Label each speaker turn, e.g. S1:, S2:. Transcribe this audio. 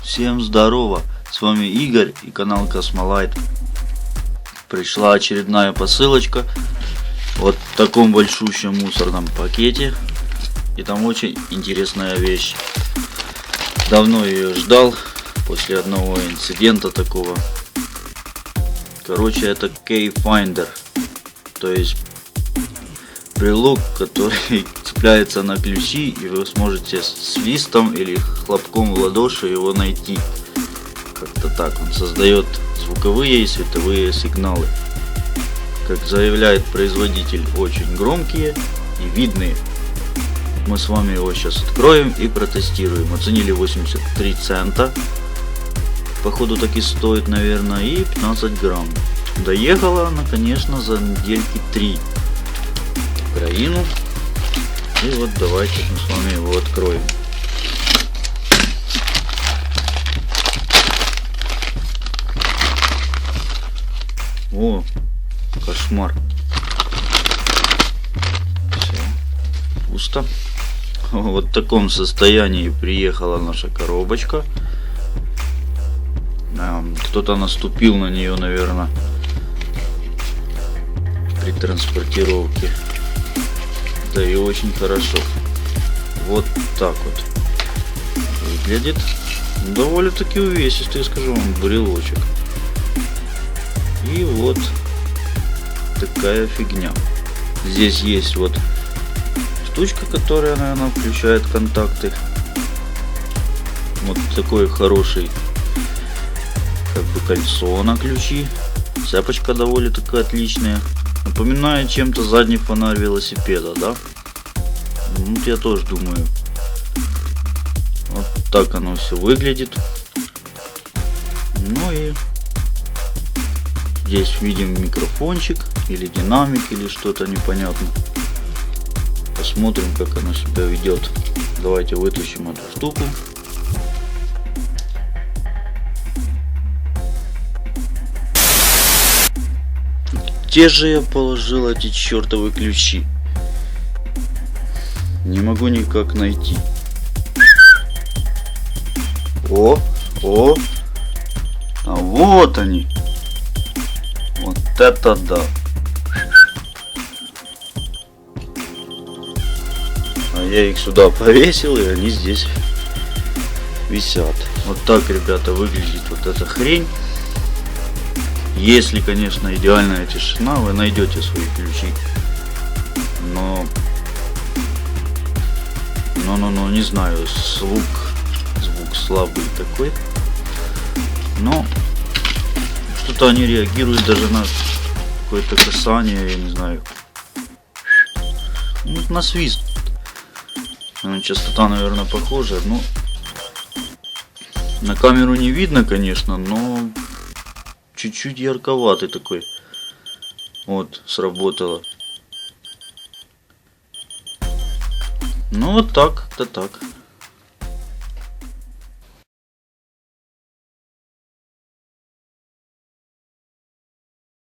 S1: Всем здорово, с вами Игорь и канал Космолайт. Пришла очередная посылочка вот в таком большущем мусорном пакете. И там очень интересная вещь. Давно ее ждал после одного инцидента такого. Короче, это Key Finder, то есть брелок, который цепляется на ключи, и вы сможете свистом или хлопком в ладоши его найти. Как-то так. Он создает звуковые и световые сигналы. Как заявляет производитель, очень громкие и видные. Мы с вами его сейчас откроем и протестируем. Оценили 83 цента. Походу так и стоит, наверное, и 15 грамм. Доехала она, конечно, за недельки 3 в Украину. И вот давайте мы с вами его откроем. О, кошмар. Все, пусто. Вот в таком состоянии приехала наша коробочка. Кто-то наступил на нее, наверное, при транспортировке. Да и очень хорошо. Вот так вот выглядит. Довольно-таки увесистый, скажу вам, брелочек. И вот такая фигня. Здесь есть вот штучка, которая, наверное, включает контакты. Вот такой хороший, как бы, кольцо на ключи. Цепочка довольно-таки отличная. Напоминает чем-то задний фонарь велосипеда, да? Вот я тоже думаю. Вот так оно все выглядит. Ну и здесь видим микрофончик или динамик или что-то непонятно. Посмотрим, как оно себя ведет. Давайте вытащим эту штуку. Где же я положил эти чертовы ключи? Не могу никак найти. О, а вот они. Вот это да. А я их сюда повесил, и они здесь висят. Вот так, ребята, выглядит вот эта хрень. Если, конечно, идеальная тишина, вы найдете свои ключи. Но не знаю, звук слабый такой. Но что-то они реагируют даже на какое-то касание, я не знаю. Ну, на свист. Частота, наверное, похожа, но на камеру не видно, конечно, но чуть-чуть ярковатый такой. Вот, сработало. Ну вот так, да так.